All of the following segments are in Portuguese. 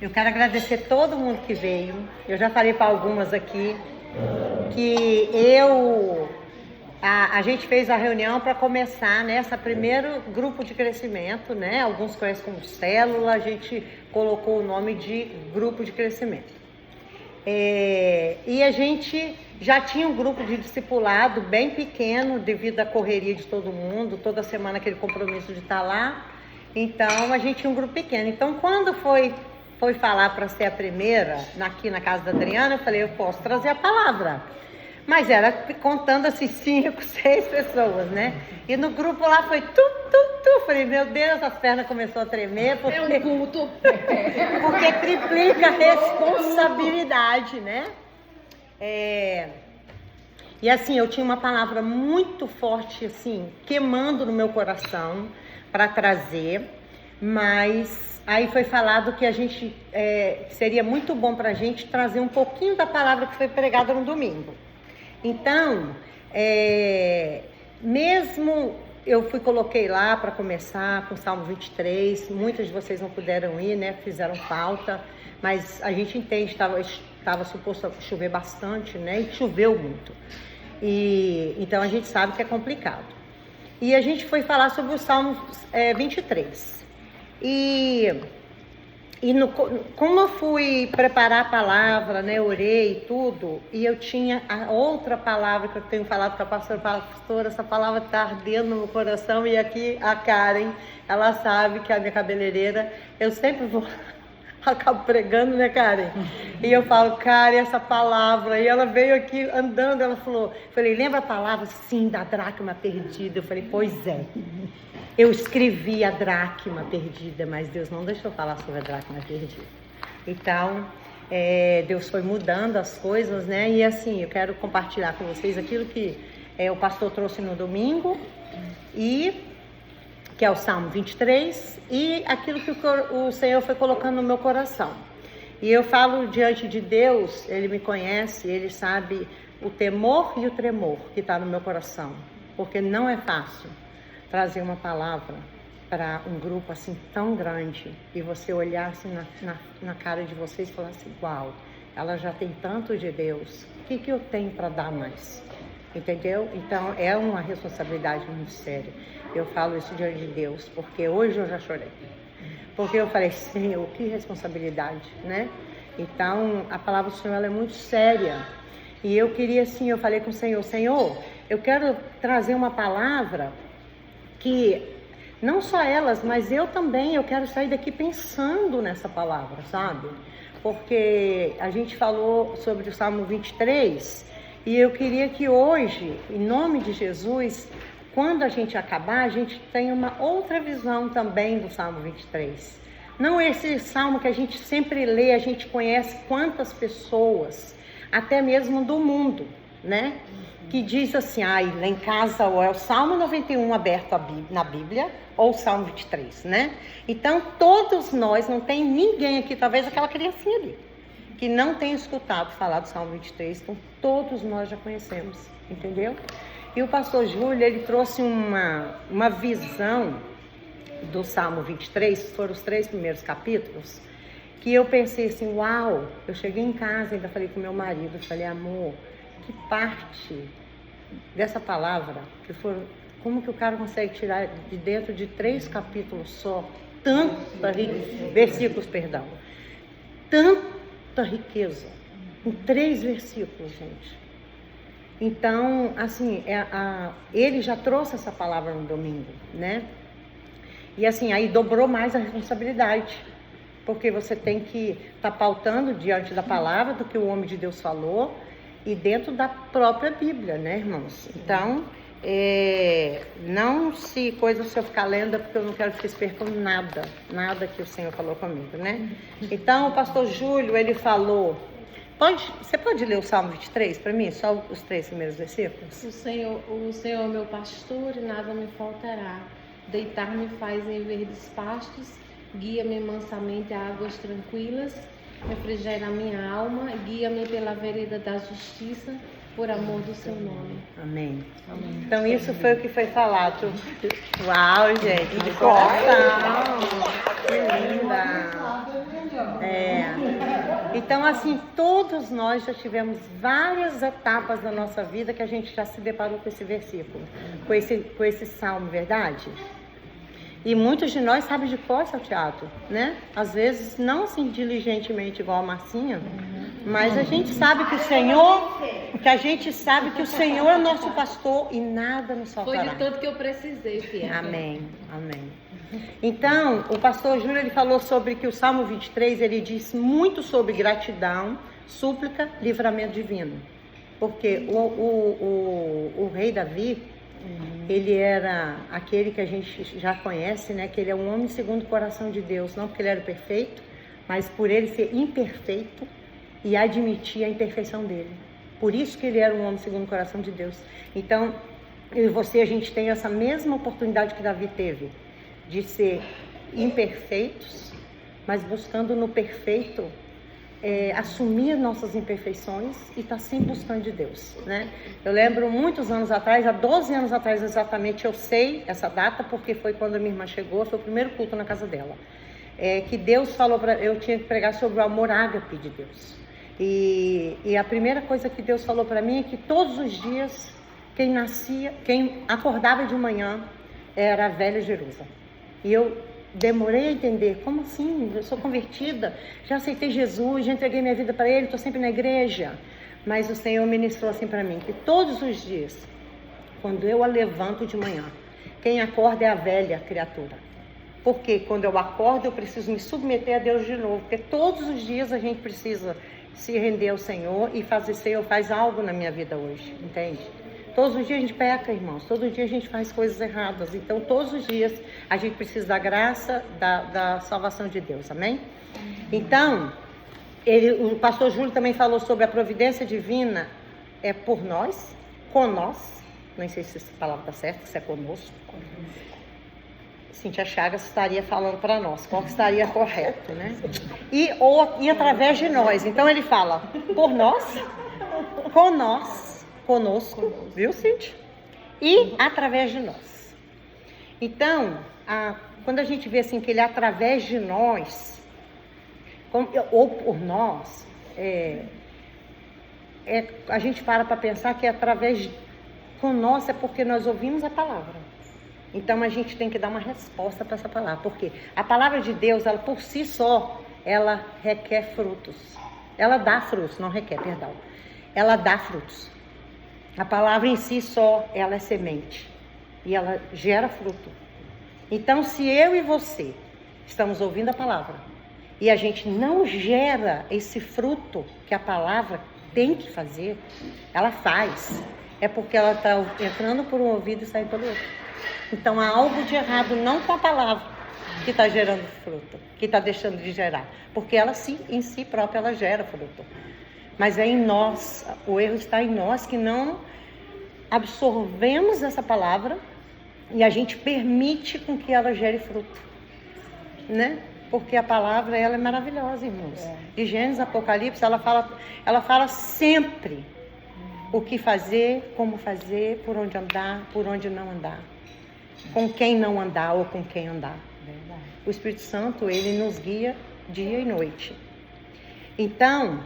Eu quero agradecer todo mundo que veio. Eu já falei para algumas aqui que a gente fez a reunião para começar nessa primeiro grupo de crescimento, né? Alguns conhecem como célula, a gente colocou o nome de grupo de crescimento. E a gente já tinha um grupo de discipulado bem pequeno devido à correria de todo mundo, toda semana aquele compromisso de estar lá. Então a gente tinha um grupo pequeno. Então quando foi falar para ser a primeira, aqui na casa da Adriana, eu falei, eu posso trazer a palavra. Mas era contando assim 5, 6 pessoas, né? E no grupo lá foi tu. Falei, meu Deus, as pernas começaram a tremer. Porque, é um culto. Porque triplica a responsabilidade, né? E assim, eu tinha uma palavra muito forte, assim, queimando no meu coração para trazer. Mas aí foi falado que a gente seria muito bom para a gente trazer um pouquinho da palavra que foi pregada no domingo. Então, mesmo eu coloquei lá para começar com o Salmo 23, muitas de vocês não puderam ir, né? Fizeram falta, mas a gente entende, estava suposto chover bastante, né? E choveu muito. Então a gente sabe que é complicado. E a gente foi falar sobre o Salmo 23. Como eu fui preparar a palavra, né, orei e tudo, e eu tinha a outra palavra que eu tenho falado com a pastora, essa palavra está ardendo no meu coração, e aqui a Karen, ela sabe que é a minha cabeleireira, eu sempre acabo pregando, né, Karen? E eu falo, Karen, essa palavra, e ela veio aqui andando, ela falei, lembra a palavra? Sim, da dracma perdida. Eu falei, pois é. Eu escrevi a dracma perdida, mas Deus não deixou falar sobre a dracma perdida. Então, Deus foi mudando as coisas, né? E assim, eu quero compartilhar com vocês aquilo que o pastor trouxe no domingo, que é o Salmo 23, e aquilo que o Senhor foi colocando no meu coração. E eu falo diante de Deus, Ele me conhece, Ele sabe o temor e o tremor que está no meu coração, porque não é fácil trazer uma palavra para um grupo assim tão grande e você olhar assim na cara de vocês e falar assim, uau, ela já tem tanto de Deus, o que eu tenho para dar mais? Entendeu? Então é uma responsabilidade muito séria. Eu falo isso diante de Deus, porque hoje eu já chorei. Porque eu falei, Senhor, que responsabilidade, né? Então a palavra do Senhor ela é muito séria. E eu queria assim, eu falei com o Senhor, Senhor, eu quero trazer uma palavra que não só elas, mas eu também, eu quero sair daqui pensando nessa palavra, sabe? Porque a gente falou sobre o Salmo 23 e eu queria que hoje, em nome de Jesus, quando a gente acabar, a gente tenha uma outra visão também do Salmo 23. Não esse salmo que a gente sempre lê, a gente conhece quantas pessoas, até mesmo do mundo, né? Que diz assim, lá em casa ou é o Salmo 91 aberto na Bíblia, ou o Salmo 23, né? Então, todos nós, não tem ninguém aqui, talvez aquela criancinha ali, que não tenha escutado falar do Salmo 23, então todos nós já conhecemos, entendeu? E o pastor Júlio, ele trouxe uma visão do Salmo 23, foram os 3 primeiros capítulos, que eu pensei assim, uau, eu cheguei em casa, ainda falei com meu marido, falei, amor, que parte dessa palavra, como que o cara consegue tirar de dentro de 3 capítulos só, versículos, tanta riqueza, em 3 versículos, gente. Então, assim, ele já trouxe essa palavra no domingo, né? E assim, aí dobrou mais a responsabilidade, porque você tem que estar pautando diante da palavra do que o homem de Deus falou, e dentro da própria Bíblia, né, irmãos? Então, não se eu ficar lendo, porque eu não quero que vocês percam nada que o Senhor falou comigo, né? Então, o pastor Júlio, ele falou, você pode ler o Salmo 23 para mim? Só os 3 primeiros versículos? O Senhor é meu pastor e nada me faltará. Deitar-me faz em verdes pastos, guia-me mansamente a águas tranquilas, refrigera a minha alma, guia-me pela vereda da justiça, por amor do seu nome. Amém. Amém. Então isso foi o que foi falado. Uau, gente, de coração. Que linda. Então, assim, todos nós já tivemos várias etapas da nossa vida que a gente já se deparou com esse versículo, com esse salmo, verdade? E muitos de nós sabem de cor, seu teatro, né? Às vezes, não assim diligentemente igual a Marcinha, mas a gente sabe que o Senhor, é nosso pastor e nada nos faltará. Foi de tudo que eu precisei, filha. Amém, amém. Então, o pastor Júlio, ele falou sobre que o Salmo 23, ele diz muito sobre gratidão, súplica, livramento divino. Porque o rei Davi, ele era aquele que a gente já conhece, né? Que ele é um homem segundo o coração de Deus. Não porque ele era perfeito, mas por ele ser imperfeito e admitir a imperfeição dele. Por isso que ele era um homem segundo o coração de Deus. Então, eu e você, a gente tem essa mesma oportunidade que Davi teve, de ser imperfeitos, mas buscando no perfeito, assumir nossas imperfeições e estar sempre buscando de Deus, né? Eu lembro muitos anos atrás, há 12 anos atrás exatamente, eu sei essa data porque foi quando a minha irmã chegou, foi o primeiro culto na casa dela, que Deus falou eu tinha que pregar sobre o amor ágape de Deus. E a primeira coisa que Deus falou para mim é que todos os dias quem acordava de manhã era a velha Jerusa. E eu demorei a entender, como assim? Eu sou convertida, já aceitei Jesus, já entreguei minha vida para Ele, estou sempre na igreja. Mas o Senhor ministrou assim para mim, que todos os dias, quando eu a levanto de manhã, quem acorda é a velha criatura. Porque quando eu acordo, eu preciso me submeter a Deus de novo. Porque todos os dias a gente precisa se render ao Senhor e fazer, Senhor, faz algo na minha vida hoje, entende? Todos os dias a gente peca, irmãos. Todos os dias a gente faz coisas erradas. Então, todos os dias a gente precisa da graça, da salvação de Deus. Amém? Então, o pastor Júlio também falou sobre a providência divina por nós, com nós. Não sei se essa palavra está certa, se é conosco. Cíntia Chagas estaria falando para nós, qual que estaria correto, né? E através de nós. Então, ele fala por nós, com nós, conosco, viu, Cíntia? E através de nós. Então, quando a gente vê assim que ele é através de nós, ou por nós, a gente para pensar que com nós é porque nós ouvimos a palavra. Então a gente tem que dar uma resposta para essa palavra, porque a palavra de Deus, ela por si só, ela requer frutos. Ela dá frutos, não requer, perdão. Ela dá frutos. A palavra em si só, ela é semente. E ela gera fruto. Então, se eu e você estamos ouvindo a palavra e a gente não gera esse fruto que a palavra tem que fazer, ela faz. É porque ela está entrando por um ouvido e saindo pelo outro. Então, há algo de errado, não com a palavra que está gerando fruto, que está deixando de gerar. Porque ela em si própria, ela gera fruto. Mas é em nós, o erro está em nós que não absorvemos essa palavra e a gente permite com que ela gere fruto, né? Porque a palavra, ela é maravilhosa, irmãos. De Gênesis, Apocalipse, ela fala sempre o que fazer, como fazer, por onde andar, por onde não andar, com quem não andar ou com quem andar. Verdade. O Espírito Santo, ele nos guia dia e noite. Então,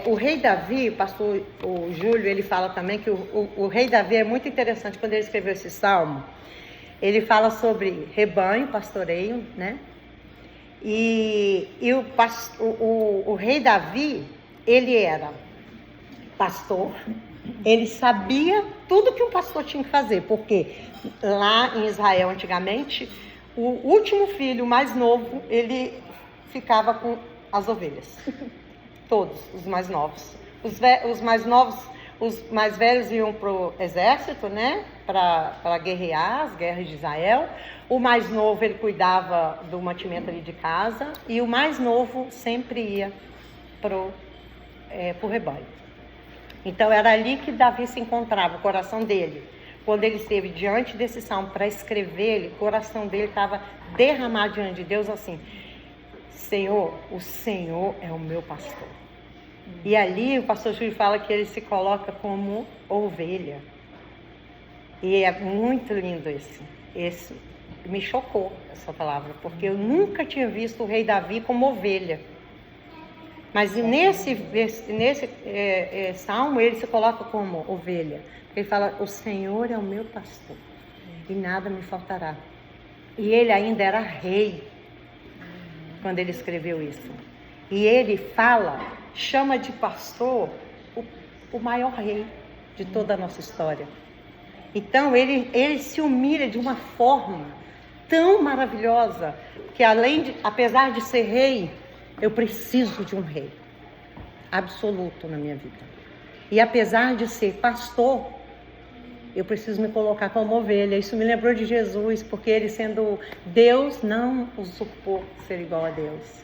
o rei Davi, pastor o Júlio, ele fala também que o rei Davi é muito interessante. Quando ele escreveu esse salmo, ele fala sobre rebanho, pastoreio, né? E o rei Davi, ele era pastor, ele sabia tudo que um pastor tinha que fazer, porque lá em Israel, antigamente, o último filho, mais novo, ele ficava com as ovelhas. Todos, os mais novos. Os mais novos, os mais velhos iam para o exército, né? Para guerrear as guerras de Israel. O mais novo, ele cuidava do mantimento ali de casa. E o mais novo sempre ia para o rebanho. Então, era ali que Davi se encontrava, o coração dele. Quando ele esteve diante desse salmo para escrever, o coração dele estava derramado diante de Deus assim: Senhor, o Senhor é o meu pastor. E ali o pastor Júlio fala que ele se coloca como ovelha. E é muito lindo esse me chocou essa palavra, porque eu nunca tinha visto o rei Davi como ovelha. Mas nesse salmo ele se coloca como ovelha. Ele fala: o Senhor é o meu pastor e nada me faltará. E ele ainda era rei quando ele escreveu isso. E ele chama de pastor o maior rei de toda a nossa história. Então ele se humilha de uma forma tão maravilhosa que apesar de ser rei, eu preciso de um rei absoluto na minha vida. E apesar de ser pastor, eu preciso me colocar como ovelha. Isso me lembrou de Jesus, porque ele, sendo Deus, não usurpou ser igual a Deus.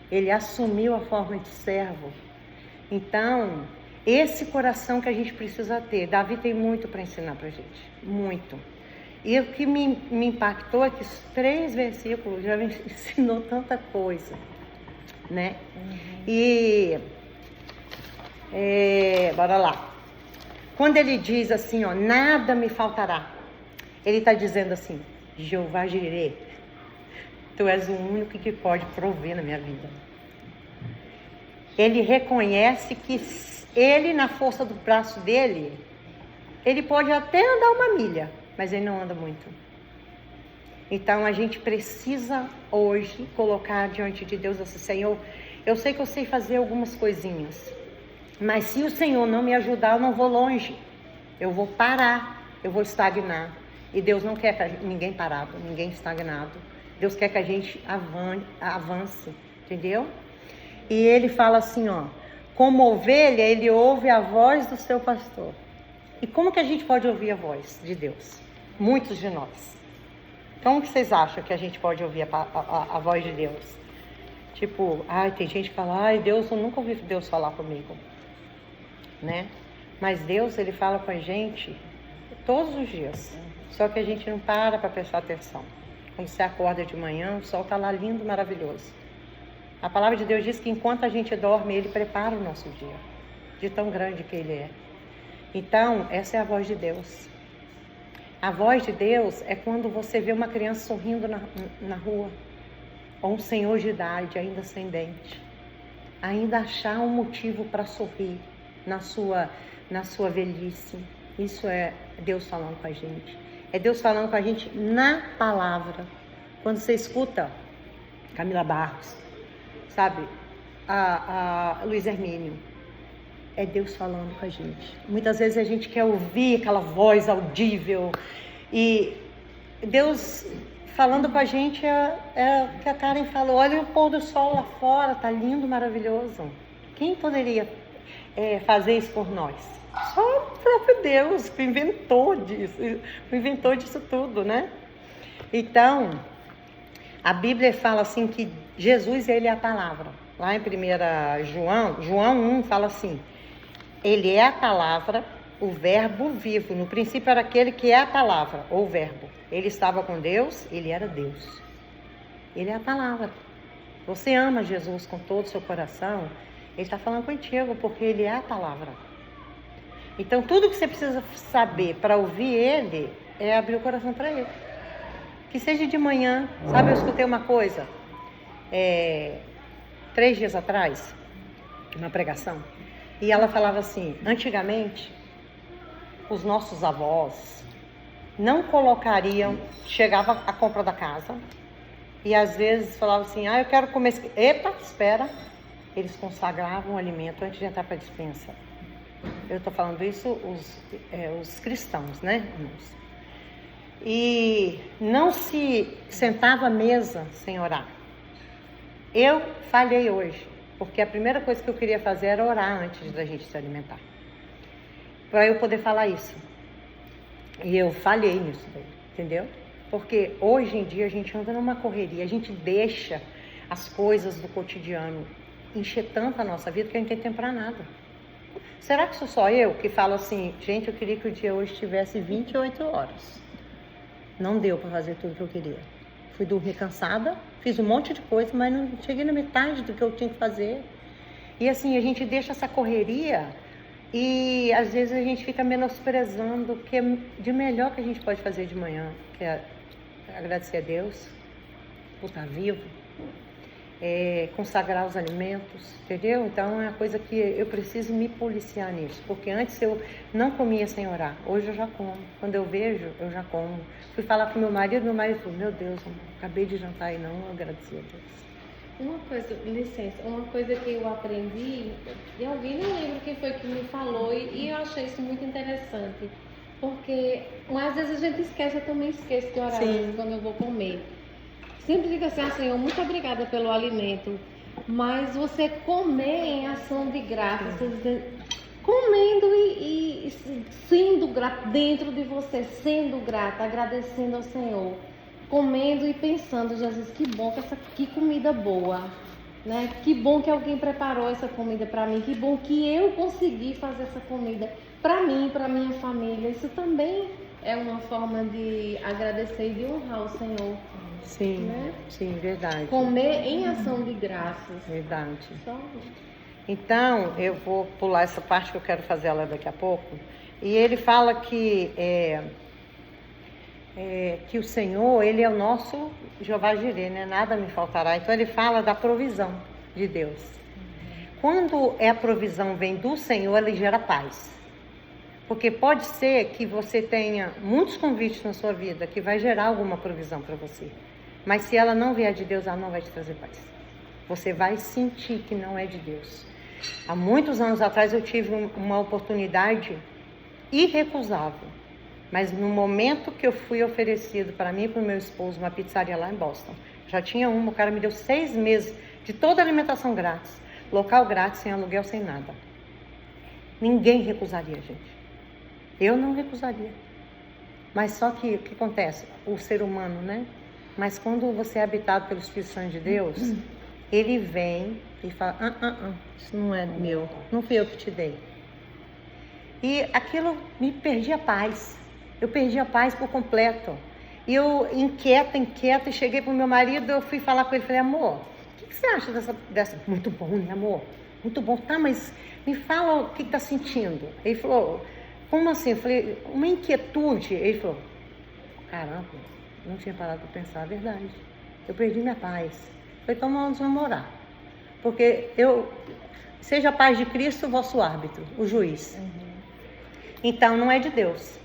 Ele assumiu a forma de servo. Então, esse coração que a gente precisa ter. Davi tem muito para ensinar para a gente, muito. E o que me impactou é que os 3 versículos já me ensinou tanta coisa, né? E bora lá. Quando ele diz assim, ó, nada me faltará, ele está dizendo assim: Jeová Jirê, tu és o único que pode prover na minha vida. Ele reconhece que ele, na força do braço dele, ele pode até andar 1 milha, mas ele não anda muito. Então a gente precisa hoje colocar diante de Deus assim: Senhor, eu sei que eu sei fazer algumas coisinhas, mas se o Senhor não me ajudar, eu não vou longe. Eu vou parar, eu vou estagnar. E Deus não quer ninguém parado, ninguém estagnado. Deus quer que a gente avance, entendeu? E ele fala assim, ó: como ovelha, ele ouve a voz do seu pastor. E como que a gente pode ouvir a voz de Deus? Muitos de nós. Como que vocês acham que a gente pode ouvir a voz de Deus? Tipo, tem gente que fala: Deus, eu nunca ouvi Deus falar comigo, né? Mas Deus, ele fala com a gente todos os dias. Só que a gente não para prestar atenção. Quando você acorda de manhã, o sol está lá lindo, maravilhoso. A palavra de Deus diz que enquanto a gente dorme, ele prepara o nosso dia, de tão grande que ele é. Então, essa é a voz de Deus. A voz de Deus é quando você vê uma criança sorrindo na rua, ou um senhor de idade ainda sem dente, ainda achar um motivo para sorrir na sua velhice. Isso é Deus falando com a gente. É Deus falando com a gente na palavra. Quando você escuta Camila Barros, sabe, a Luiz Hermínio, é Deus falando com a gente. Muitas vezes a gente quer ouvir aquela voz audível, e Deus falando com a gente é o que a Karen falou: olha o pôr do sol lá fora, tá lindo, maravilhoso. Quem poderia fazer isso por nós? Só o próprio Deus, que inventou disso tudo, né? Então, a Bíblia fala assim que Jesus, ele é a palavra. Lá em 1 João 1 fala assim: ele é a palavra, o verbo vivo. No princípio era aquele que é a palavra, ou o verbo. Ele estava com Deus, ele era Deus. Ele é a palavra. Você ama Jesus com todo o seu coração, ele está falando contigo, porque ele é a palavra. Então, tudo que você precisa saber para ouvir ele é abrir o coração para ele. Que seja de manhã. Sabe, eu escutei uma coisa 3 dias atrás, uma pregação, e ela falava assim: antigamente, os nossos avós não colocariam, chegava a compra da casa, e às vezes falavam assim: eu quero comer. Epa, espera. Eles consagravam o alimento antes de entrar para a despensa. Eu estou falando isso, os cristãos, né, irmãos? E não se sentava à mesa sem orar. Eu falhei hoje, porque a primeira coisa que eu queria fazer era orar antes da gente se alimentar, para eu poder falar isso. E eu falhei nisso daí, entendeu? Porque hoje em dia a gente anda numa correria, a gente deixa as coisas do cotidiano encher tanto a nossa vida que a gente não tem tempo para nada. Será que sou só eu que falo assim: gente, eu queria que o dia hoje tivesse 28 horas. Não deu para fazer tudo que eu queria. Fui dormir cansada, fiz um monte de coisa, mas não cheguei na metade do que eu tinha que fazer. E assim, a gente deixa essa correria e às vezes a gente fica menosprezando o que é de melhor que a gente pode fazer de manhã, que é agradecer a Deus por estar vivo, consagrar os alimentos, entendeu? Então é uma coisa que eu preciso me policiar nisso, porque antes eu não comia sem orar, hoje eu já como. Quando eu vejo, eu já como. Fui falar com meu marido falou, meu Deus, amor, acabei de jantar e não agradeci a Deus. Uma coisa, licença, uma coisa que eu aprendi, e alguém, não lembro quem foi que me falou, e eu achei isso muito interessante, porque às vezes a gente esquece, eu também esqueço de orar quando eu vou comer. Sempre digo assim, Senhor, muito obrigada pelo alimento, mas você comer em ação de graça, comendo e sendo grato dentro de você, sendo grata, agradecendo ao Senhor, comendo e pensando, Jesus, que bom que comida boa, né? Que bom que alguém preparou essa comida para mim, que bom que eu consegui fazer essa comida para mim, para minha família. Isso também é uma forma de agradecer e de honrar o Senhor. Sim, né? Sim, verdade. Comer em ação de graças. Verdade. Só... Então, eu vou pular essa parte que eu quero fazer ela daqui a pouco. E ele fala que o Senhor, Ele é o nosso Jeová Jireh, né? Nada me faltará. Então, ele fala da provisão de Deus. Quando a provisão vem do Senhor, ele gera paz. Porque pode ser que você tenha muitos convites na sua vida que vai gerar alguma provisão para você. Mas se ela não vier de Deus, ela não vai te trazer paz. Você vai sentir que não é de Deus. Há muitos anos atrás eu tive uma oportunidade irrecusável. Mas no momento que eu fui oferecido para mim e para o meu esposo uma pizzaria lá em Boston, já tinha o cara me deu 6 meses de toda a alimentação grátis, local grátis, sem aluguel, sem nada. Ninguém recusaria, gente. Eu não recusaria. Mas só que o que acontece? O ser humano, né? Mas quando você é habitado pelo Espírito Santo de Deus, ele vem e fala, isso não é meu, não fui eu que te dei. E aquilo me perdi a paz. Eu perdi a paz por completo. E eu inquieta, e cheguei pro meu marido, eu fui falar com ele, falei, amor, o que você acha dessa... Muito bom, né, amor? Muito bom. Tá, mas me fala o que tá sentindo. Ele falou, como assim? Eu falei, uma inquietude. Ele falou, caramba, não tinha parado para pensar a verdade. Eu perdi minha paz. Eu falei, então vamos namorar. Porque seja a paz de Cristo o vosso árbitro, o juiz. Então não é de Deus.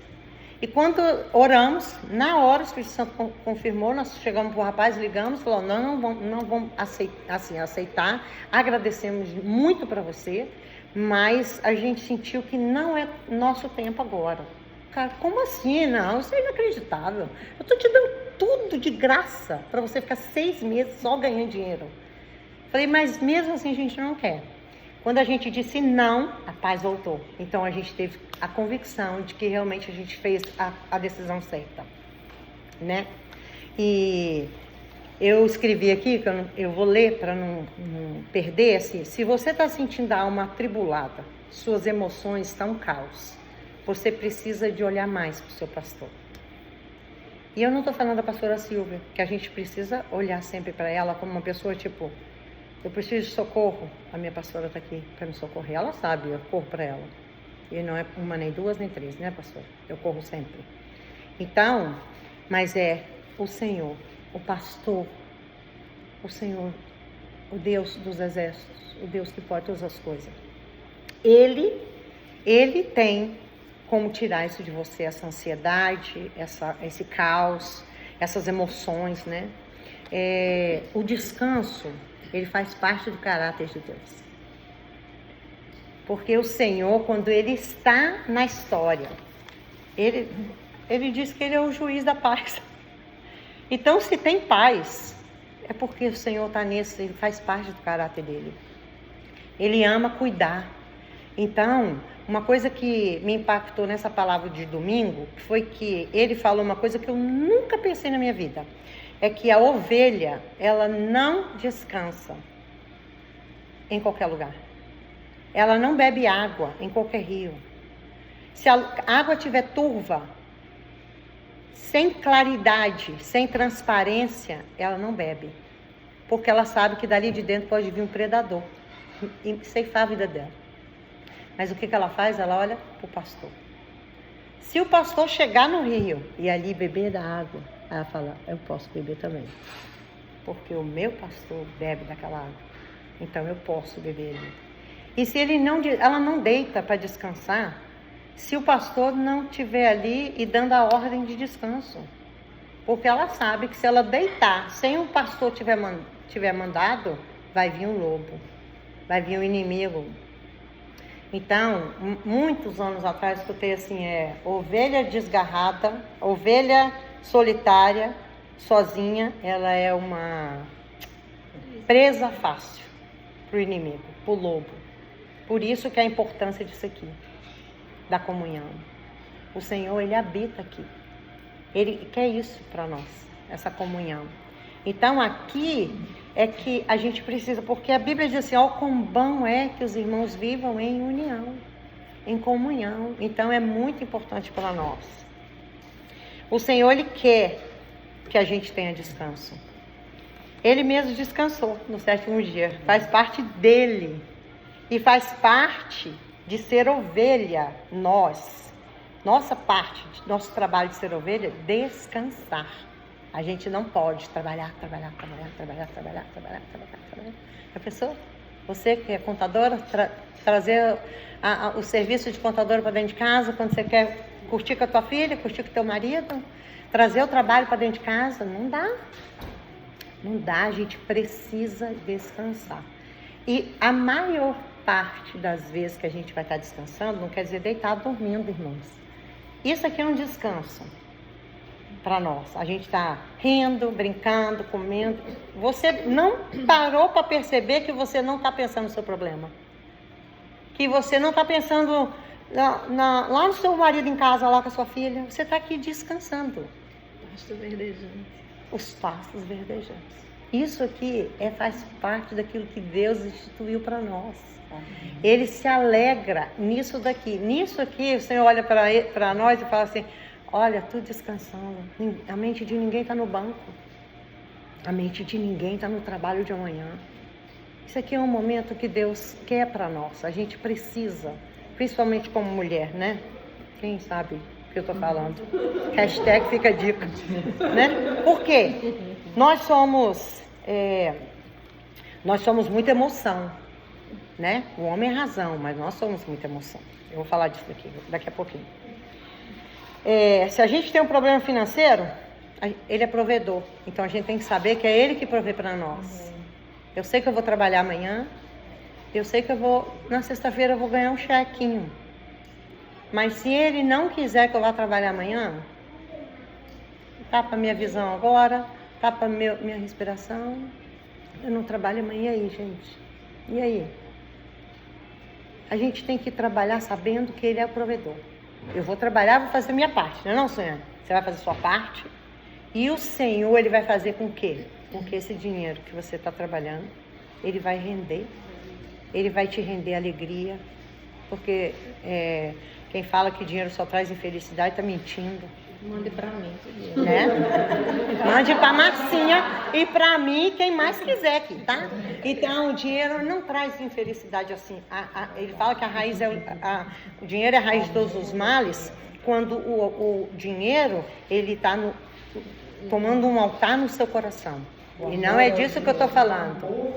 E quando oramos, na hora o Espírito Santo confirmou, nós chegamos para o rapaz, ligamos, falou, não vamos aceitar, agradecemos muito para você, mas a gente sentiu que não é nosso tempo agora. Cara, como assim? Não, isso é inacreditável. Eu estou te dando tudo de graça para você ficar 6 meses só ganhando dinheiro. Falei, mas mesmo assim a gente não quer. Quando a gente disse não, a paz voltou. Então a gente teve a convicção de que realmente a gente fez a decisão certa, né? E eu escrevi aqui, que eu vou ler para não perder, assim, se você está sentindo a alma atribulada, suas emoções estão um caos, você precisa de olhar mais para o seu pastor. E eu não estou falando da pastora Silvia, que a gente precisa olhar sempre para ela como uma pessoa tipo... Eu preciso de socorro, a minha pastora está aqui para me socorrer. Ela sabe, eu corro para ela. E não é uma, nem duas, nem três, né, pastora? Eu corro sempre. Então, mas é o Senhor, o pastor, o Senhor, o Deus dos exércitos, o Deus que pode todas as coisas. Ele tem como tirar isso de você, essa ansiedade, esse caos, essas emoções, né? O descanso... Ele faz parte do caráter de Deus. Porque o Senhor, quando Ele está na história, Ele diz que Ele é o juiz da paz. Então, se tem paz, é porque o Senhor está nisso, Ele faz parte do caráter dEle. Ele ama cuidar. Então, uma coisa que me impactou nessa palavra de domingo, foi que Ele falou uma coisa que eu nunca pensei na minha vida. É que a ovelha, ela não descansa em qualquer lugar. Ela não bebe água em qualquer rio. Se a água estiver turva, sem claridade, sem transparência, ela não bebe. Porque ela sabe que dali de dentro pode vir um predador e ceifar a vida dela. Mas o que ela faz? Ela olha para o pastor. Se o pastor chegar no rio e ali beber da água, Aí ela fala, eu posso beber também. Porque o meu pastor bebe daquela água. Então eu posso beber ali. E se ela não deita para descansar, se o pastor não estiver ali e dando a ordem de descanso. Porque ela sabe que se ela deitar sem o pastor tiver mandado, vai vir um lobo, vai vir um inimigo. Então, muitos anos atrás, escutei assim, ovelha desgarrada, ovelha solitária, sozinha, ela é uma presa fácil para o inimigo, para o lobo. Por isso que a importância disso aqui, da comunhão. O Senhor, Ele habita aqui. Ele quer isso para nós, essa comunhão. Então aqui é que a gente precisa, porque a Bíblia diz assim, quão bom é que os irmãos vivam em união, em comunhão. Então é muito importante para nós. O Senhor, Ele quer que a gente tenha descanso. Ele mesmo descansou no 7º dia, faz parte dele. E faz parte de ser ovelha, nossa parte, nosso trabalho de ser ovelha, descansar. A gente não pode trabalhar. A pessoa, você que é contadora, trazer o serviço de contadora para dentro de casa, quando você quer curtir com a tua filha, curtir com o teu marido, trazer o trabalho para dentro de casa, não dá. Não dá, a gente precisa descansar. E a maior parte das vezes que a gente vai estar descansando, não quer dizer deitado dormindo, irmãos. Isso aqui é um descanso para nós. A gente está rindo, brincando, comendo. Você não parou para perceber que você não está pensando no seu problema. Que você não está pensando lá no seu marido em casa, lá com a sua filha. Você está aqui descansando. Pasto verdejante. Os pastos verdejantes. Isso aqui faz parte daquilo que Deus instituiu para nós. Ele se alegra nisso daqui. Nisso aqui, o Senhor olha para nós e fala assim, olha, tu descansando. A mente de ninguém está no banco. A mente de ninguém está no trabalho de amanhã. Isso aqui é um momento que Deus quer para nós. A gente precisa, principalmente como mulher, né? Quem sabe o que eu estou falando? Hashtag fica a dica. Né? Por quê? Nós somos muita emoção. Né? O homem é razão, mas nós somos muita emoção. Eu vou falar disso daqui a pouquinho. Se a gente tem um problema financeiro, ele é provedor. Então a gente tem que saber que é ele que provê para nós. Eu sei que eu vou trabalhar amanhã. Eu sei que na sexta-feira eu vou ganhar um chequinho. Mas se ele não quiser que eu vá trabalhar amanhã, tapa minha visão agora, tapa minha respiração. Eu não trabalho amanhã, e aí, gente? E aí? A gente tem que trabalhar sabendo que Ele é o provedor. Eu vou trabalhar, vou fazer a minha parte, não é não, Senhor? Você vai fazer a sua parte. E o Senhor, Ele vai fazer com que esse dinheiro que você está trabalhando, Ele vai render. Ele vai te render alegria. Porque quem fala que dinheiro só traz infelicidade está mentindo. Mande para mim, né? Mande para Marcinha e para mim, quem mais quiser aqui, tá? Então, o dinheiro não traz infelicidade assim. Ele fala que a raiz o dinheiro é a raiz de todos os males. Quando o dinheiro, ele está tomando um altar no seu coração. E não é disso que eu estou falando.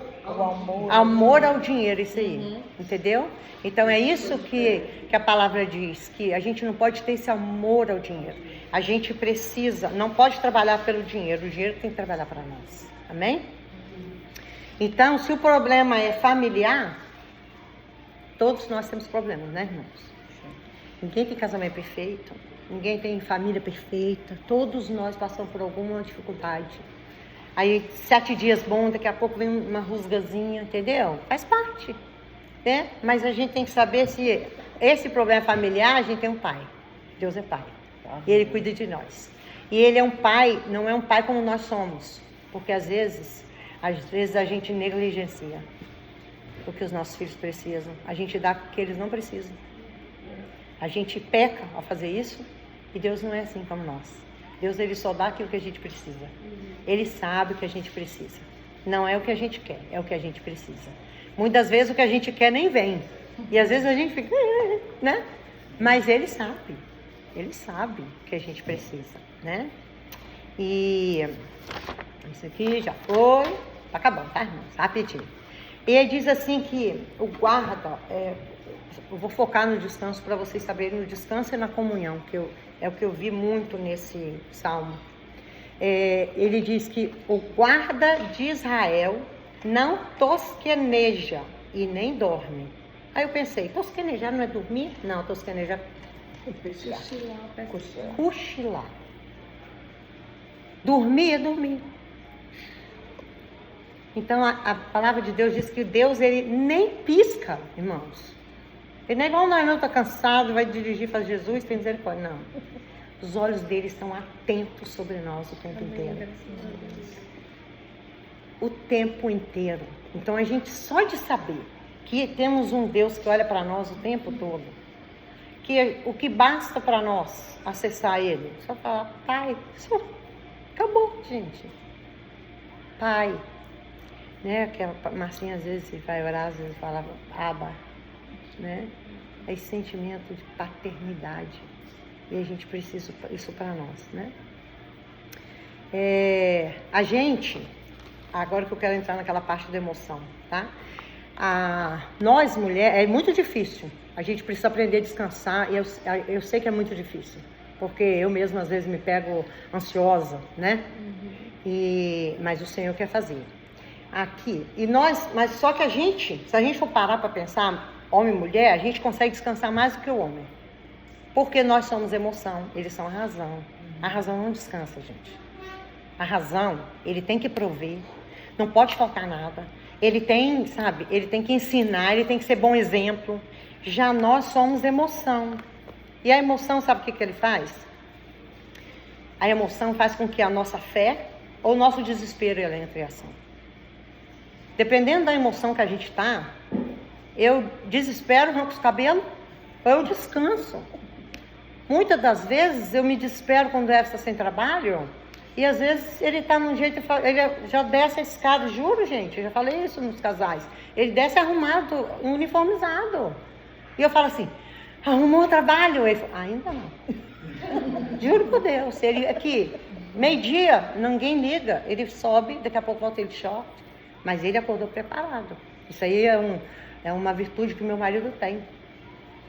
Amor ao dinheiro, isso aí. Entendeu? Então, é isso que a palavra diz, que a gente não pode ter esse amor ao dinheiro. A gente não pode trabalhar pelo dinheiro, o dinheiro tem que trabalhar para nós. Amém? Então, se o problema é familiar, todos nós temos problemas, né, irmãos? Ninguém tem casamento perfeito, ninguém tem família perfeita, todos nós passamos por alguma dificuldade. Aí 7 dias bom, daqui a pouco vem uma rusgazinha, entendeu? Faz parte, né? Mas a gente tem que saber se esse problema familiar, a gente tem um pai. Deus é pai. E Ele cuida de nós. E Ele é um pai, não é um pai como nós somos. Porque às vezes a gente negligencia o que os nossos filhos precisam. A gente dá o que eles não precisam. A gente peca ao fazer isso. E Deus não é assim como nós. Deus, Ele só dá aquilo que a gente precisa. Ele sabe o que a gente precisa. Não é o que a gente quer, é o que a gente precisa. Muitas vezes o que a gente quer nem vem. E às vezes a gente fica, né? Mas Ele sabe. Ele sabe o que a gente precisa, né? E isso aqui já foi. Tá acabando, tá, irmãos? Rapidinho. E ele diz assim que o guarda, eu vou focar no descanso para vocês saberem, no descanso e na comunhão, que é o que eu vi muito nesse salmo. Ele diz que o guarda de Israel não tosqueneja e nem dorme. Aí eu pensei, tosquenejar não é dormir? Não, tosquenejar é cochilar. Dormir é dormir. Então a palavra de Deus diz que Deus, ele nem pisca, irmãos. Ele não é igual nós, não, está cansado, vai dirigir para Jesus, tem misericórdia. Não. Os olhos dele estão atentos sobre nós o tempo inteiro. O tempo inteiro. Então a gente, só de saber que temos um Deus que olha para nós o tempo todo, que o que basta para nós acessar ele, só falar, Pai, só acabou, gente. Pai, né? Que a Marcinha às vezes vai orar, às vezes fala Abba, né? É esse sentimento de paternidade. E a gente precisa isso para nós, né? A gente, agora que eu quero entrar naquela parte da emoção, tá? Nós mulheres, é muito difícil. A gente precisa aprender a descansar. E eu sei que é muito difícil, porque eu mesma às vezes me pego ansiosa, né? Mas o Senhor quer fazer. Aqui. Mas só que se a gente for parar para pensar, homem e mulher, a gente consegue descansar mais do que o homem. Porque nós somos emoção, eles são a razão. A razão não descansa, gente. A razão, ele tem que prover, não pode faltar nada. Ele tem, ele tem que ensinar, ele tem que ser bom exemplo. Já nós somos emoção. E a emoção, sabe o que ele faz? A emoção faz com que a nossa fé ou o nosso desespero entre em ação. Dependendo da emoção que a gente está, eu desespero, arranco os cabelos, ou eu descanso. Muitas das vezes eu me desespero quando ele está sem trabalho, e às vezes ele está num jeito, ele já desce a escada, juro, gente, eu já falei isso nos casais, ele desce arrumado, uniformizado. E eu falo assim, arrumou o trabalho? Ele fala, ainda não. Juro por Deus, ele aqui, meio-dia, ninguém liga, ele sobe, daqui a pouco volta ele short, mas ele acordou preparado. Isso aí é uma virtude que o meu marido tem.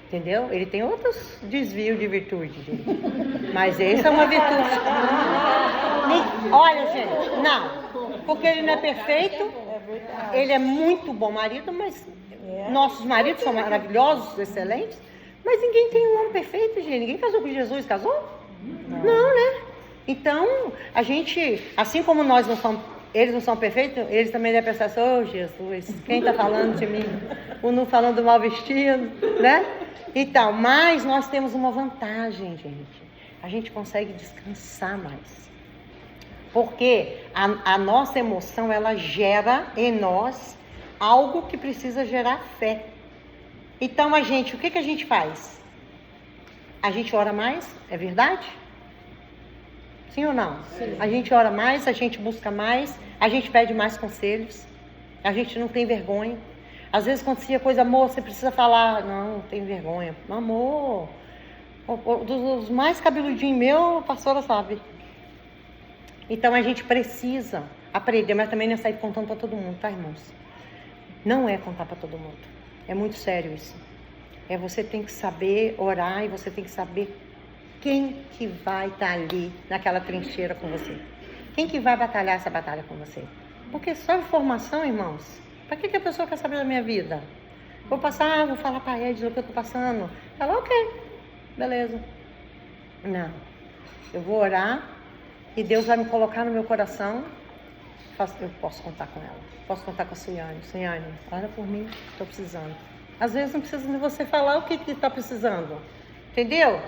Entendeu? Ele tem outros desvios de virtude, gente. Mas essa é uma virtude. Olha, gente, não. Porque ele não é perfeito. Ele é muito bom marido, mas nossos maridos são maravilhosos, excelentes. Mas ninguém tem um homem perfeito, gente. Ninguém casou com Jesus, casou? Não, né? Então, a gente, assim como nós não somos, eles não são perfeitos, eles também devem pensar assim, oh Jesus, quem está falando de mim? O não falando mal vestido, né? Então, mas nós temos uma vantagem, gente. A gente consegue descansar mais. Porque a nossa emoção, ela gera em nós algo que precisa gerar fé. Então, o que a gente faz? A gente ora mais, é verdade? Sim ou não? Sim. A gente ora mais, a gente busca mais, a gente pede mais conselhos, a gente não tem vergonha. Às vezes acontecia coisa, amor, você precisa falar, não tem vergonha. Amor, dos mais cabeludinhos meu, a pastora sabe. Então a gente precisa aprender, mas também não é sair contando para todo mundo, tá, irmãos? Não é contar para todo mundo. É muito sério isso. Você tem que saber orar e você tem que saber quem que vai estar ali naquela trincheira com você. Quem que vai batalhar essa batalha com você? Porque só informação, irmãos, para que a pessoa quer saber da minha vida? Vou passar, vou falar para ela, dizer o que eu estou passando. Ela, ok, beleza. Não, eu vou orar e Deus vai me colocar no meu coração. Eu posso contar com ela, posso contar com a Suiane. Suiane, ora por mim, estou precisando. Às vezes não precisa de você falar o que está precisando, entendeu?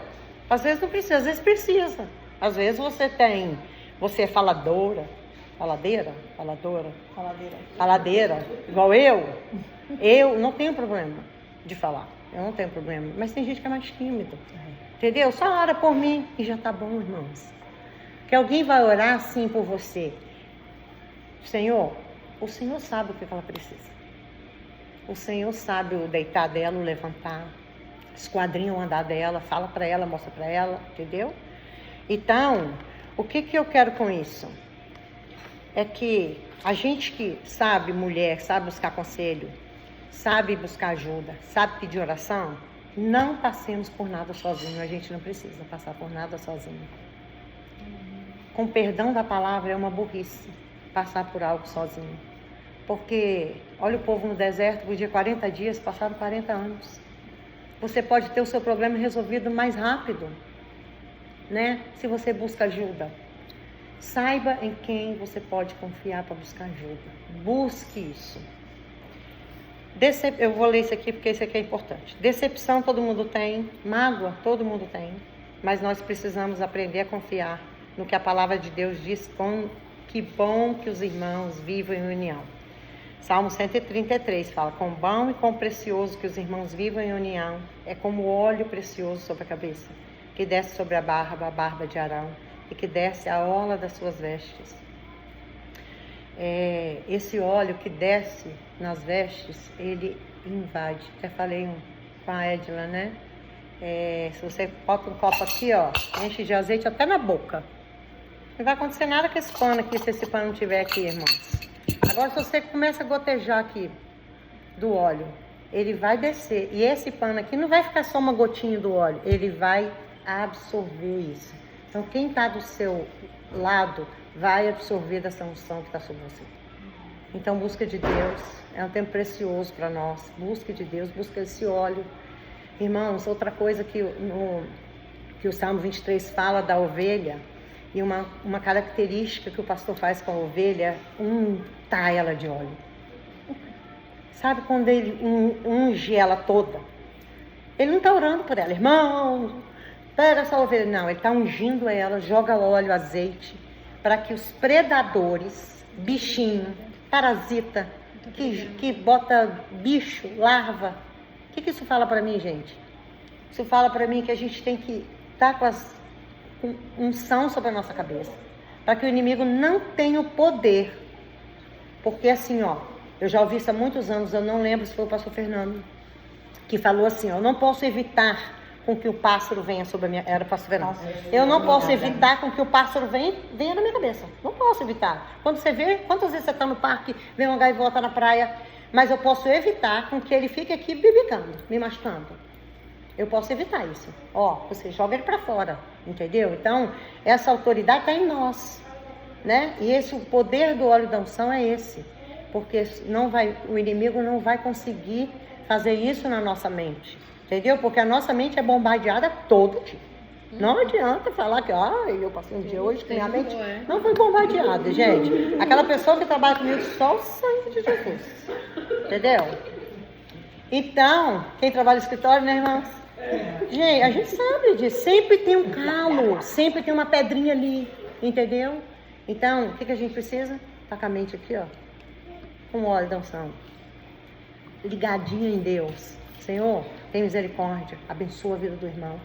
Às vezes não precisa, às vezes precisa. Às vezes você é faladeira, igual eu não tenho problema de falar, eu não tenho problema, mas tem gente que é mais tímido, entendeu? Só ora por mim e já tá bom, irmãos. Que alguém vai orar assim por você. Senhor, o Senhor sabe o que ela precisa. O Senhor sabe o deitar dela, o levantar, esquadrinha o andar dela, fala para ela, mostra para ela, entendeu? Então, O que eu quero com isso? É que a gente que sabe, mulher, sabe buscar conselho, sabe buscar ajuda, sabe pedir oração, não passemos por nada sozinho. A gente não precisa passar por nada sozinho. Com perdão da palavra, é uma burrice passar por algo sozinho. Porque, olha o povo no deserto, podia 40 dias, passaram 40 anos. Você pode ter o seu problema resolvido mais rápido, né? Se você busca ajuda. Saiba em quem você pode confiar para buscar ajuda. Busque isso. Eu vou ler isso aqui porque isso aqui é importante. Decepção todo mundo tem, mágoa todo mundo tem, mas nós precisamos aprender a confiar no que a palavra de Deus diz. Que bom que os irmãos vivam em união. Salmo 133 fala: quão bom e quão precioso que os irmãos vivam em união, é como óleo precioso sobre a cabeça, que desce sobre a barba de Arão, e que desce a orla das suas vestes. Esse óleo que desce nas vestes, ele invade. Até falei com a Edla, né? Se você bota um copo aqui, ó, enche de azeite até na boca. Não vai acontecer nada com esse pano aqui, se esse pano não tiver aqui, irmãos. Agora, se você começa a gotejar aqui do óleo, ele vai descer. E esse pano aqui não vai ficar só uma gotinha do óleo, ele vai absorver isso. Então, quem está do seu lado vai absorver dessa unção que está sobre você. Então, busca de Deus. É um tempo precioso para nós. Busca de Deus, busca esse óleo. Irmãos, outra coisa que o Salmo 23 fala da ovelha, e uma característica que o pastor faz com a ovelha, untar ela de óleo. Sabe quando ele unge ela toda? Ele não está orando por ela, irmão, pega essa ovelha. Não, ele está ungindo ela, joga óleo, azeite, para que os predadores, bichinho, parasita, que bota bicho, larva. O que isso fala para mim, gente? Isso fala para mim que a gente tem que estar com unção sobre a nossa cabeça, para que o inimigo não tenha o poder. Porque assim, ó, eu já ouvi isso há muitos anos, eu não lembro se foi o pastor Fernando que falou assim, ó: eu não posso evitar com que o pássaro venha sobre a minha... Era o pastor Fernando. Eu não posso evitar com que o pássaro venha na minha cabeça. Não posso evitar. Quando você vê, quantas vezes você está no parque, vem uma gaivota na praia, mas eu posso evitar com que ele fique aqui bibicando, me machucando. Eu posso evitar isso. Ó, você joga ele para fora, entendeu? Então, essa autoridade está em nós, né? E o poder do óleo da unção é esse. Porque o inimigo não vai conseguir fazer isso na nossa mente, entendeu? Porque a nossa mente é bombardeada todo dia. Não adianta falar que, eu passei um dia hoje que minha mente não foi bombardeada, gente. Aquela pessoa que trabalha comigo, só o sangue de Jesus, entendeu? Então, quem trabalha no escritório, né, irmãos? Gente, a gente sabe disso. Sempre tem um calo, sempre tem uma pedrinha ali, entendeu? Então, o que a gente precisa? Tá com a mente aqui, ó, com óleo da unção, ligadinha em Deus. Senhor, tem misericórdia, abençoa a vida do irmão.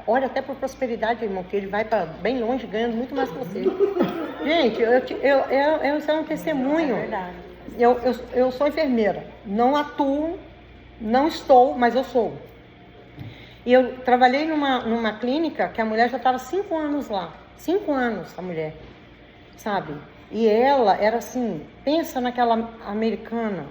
Olha até por prosperidade, irmão, que ele vai para bem longe, ganhando muito mais que você. Gente, eu sou um testemunho. É verdade. Eu sou enfermeira, não atuo, não estou, mas eu sou. E eu trabalhei numa clínica que a mulher já estava 5 anos lá. 5 anos, a mulher, sabe? E ela era assim, pensa naquela americana,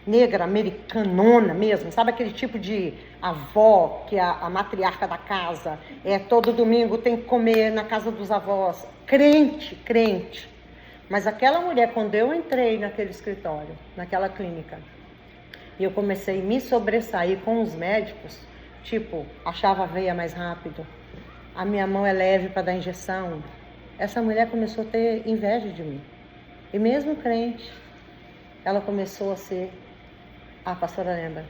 negra, americanona mesmo, sabe aquele tipo de avó, que é a matriarca da casa, todo domingo tem que comer na casa dos avós, crente. Mas aquela mulher, quando eu entrei naquele escritório, naquela clínica, e eu comecei a me sobressair com os médicos, tipo, achava a veia mais rápido, a minha mão é leve para dar injeção, essa mulher começou a ter inveja de mim. E mesmo crente, ela começou a ser... A pastora lembra?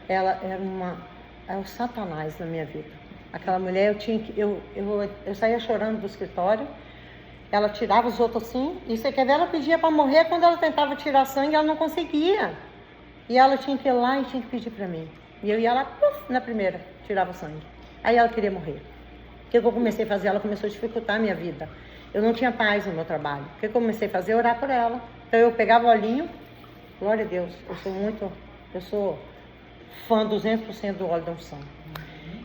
Ela era o Satanás na minha vida. Aquela mulher, eu saía chorando do escritório, ela tirava os outros assim, e você quer ver, ela pedia para morrer, quando ela tentava tirar sangue, ela não conseguia. E ela tinha que ir lá e tinha que pedir para mim. E eu ia lá, na primeira, tirava o sangue. Aí ela queria morrer. O que eu comecei a fazer? Ela começou a dificultar a minha vida. Eu não tinha paz no meu trabalho. O que eu comecei a fazer? Orar por ela. Então eu pegava o olhinho, glória a Deus, eu sou fã 200% do óleo da unção.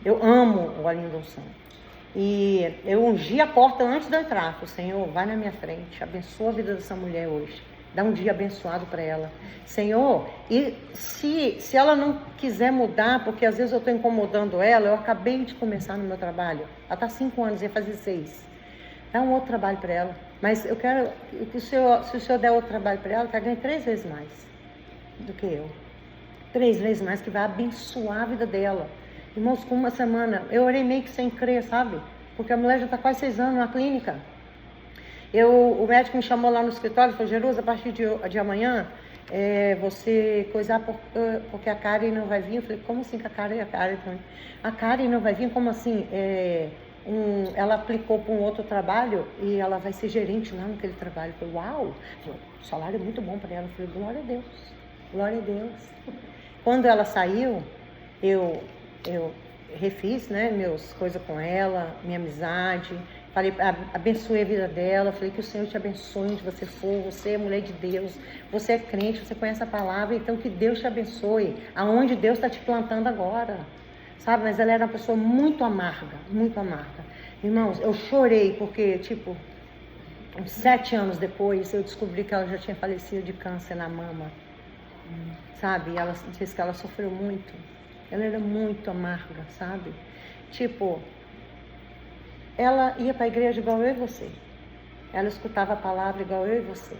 Eu amo o olhinho da unção. E eu ungi a porta antes de eu entrar. Falei, Senhor, vai na minha frente, abençoa a vida dessa mulher hoje. Dá um dia abençoado para ela. Senhor, e se ela não quiser mudar, porque às vezes eu estou incomodando ela, eu acabei de começar no meu trabalho. Ela está 5 anos, ia fazer 6. Dá um outro trabalho para ela. Mas eu quero que se o senhor der outro trabalho para ela, ela ganhe 3 vezes mais do que eu. 3 vezes mais, que vai abençoar a vida dela. Irmãos, com uma semana, eu orei meio que sem crer, sabe? Porque a mulher já está quase 6 anos na clínica. O médico me chamou lá no escritório e falou, Jerusa, a partir de amanhã, você coisar porque a Karen não vai vir. Eu falei, como assim que a Karen também? A Karen não vai vir? Como assim? Ela aplicou para um outro trabalho e ela vai ser gerente lá naquele trabalho. Eu falei, uau! O salário é muito bom para ela. Eu falei, glória a Deus, glória a Deus. Quando ela saiu, eu refiz, né, meus coisas com ela, minha amizade, falei, abençoei a vida dela, falei que o Senhor te abençoe onde você for, você é mulher de Deus, você é crente, você conhece a palavra, então que Deus te abençoe, aonde Deus está te plantando agora, sabe? Mas ela era uma pessoa muito amarga, muito amarga. Irmãos, eu chorei porque, uns 7 anos depois, eu descobri que ela já tinha falecido de câncer na mama, sabe? E ela disse que ela sofreu muito. Ela era muito amarga, sabe? Ela ia para a igreja igual eu e você. Ela escutava a palavra igual eu e você.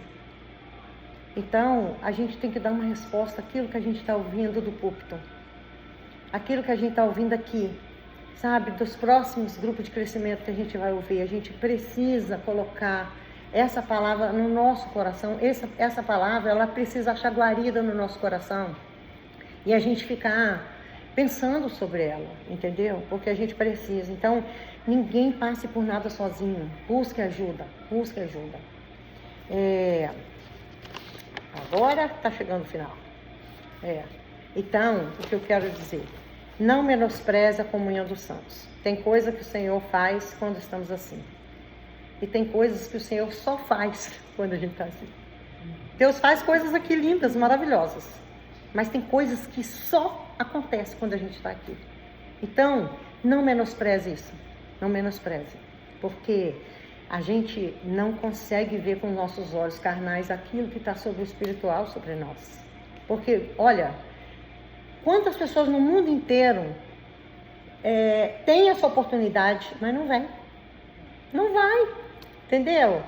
Então, a gente tem que dar uma resposta àquilo que a gente está ouvindo do púlpito. Aquilo que a gente está ouvindo aqui. Sabe? Dos próximos grupos de crescimento que a gente vai ouvir. A gente precisa colocar essa palavra no nosso coração. Essa palavra, ela precisa achar guarida no nosso coração. E a gente ficar pensando sobre ela, entendeu? Porque a gente precisa. Então, ninguém passe por nada sozinho. Busque ajuda, busque ajuda. Agora está chegando o final. Então, o que eu quero dizer? Não menospreze a comunhão dos santos. Tem coisa que o Senhor faz quando estamos assim. E tem coisas que o Senhor só faz quando a gente está assim. Deus faz coisas aqui lindas, maravilhosas. Mas tem coisas que só acontecem quando a gente está aqui. Então, não menospreze isso. Não menospreze. Porque a gente não consegue ver com nossos olhos carnais aquilo que está sobre o espiritual sobre nós. Porque, olha, quantas pessoas no mundo inteiro têm essa oportunidade, mas não vem. Não vai. Entendeu?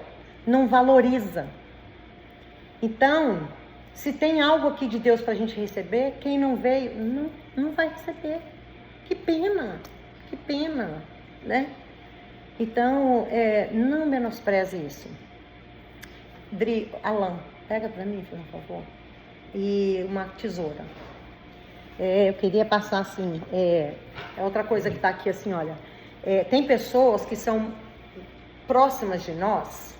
Não valoriza. Então, se tem algo aqui de Deus para a gente receber, quem não veio, não vai receber. Que pena, né? Então, não menospreze isso. Alan, pega para mim, por favor. E uma tesoura. Eu queria passar assim, outra coisa que está aqui assim, olha. Tem pessoas que são próximas de nós,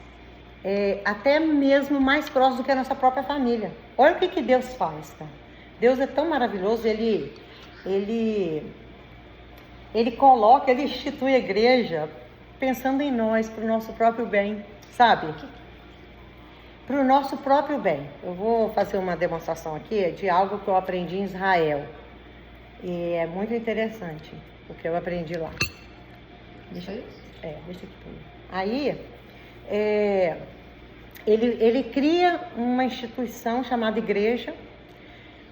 até mesmo mais próximo do que a nossa própria família. Olha o que Deus faz, tá? Deus é tão maravilhoso, ele coloca, ele institui a igreja pensando em nós, para o nosso próprio bem, sabe? Para o nosso próprio bem. Eu vou fazer uma demonstração aqui de algo que eu aprendi em Israel. E é muito interessante o que eu aprendi lá. Deixa aqui para mim. Aí, ele cria uma instituição chamada igreja,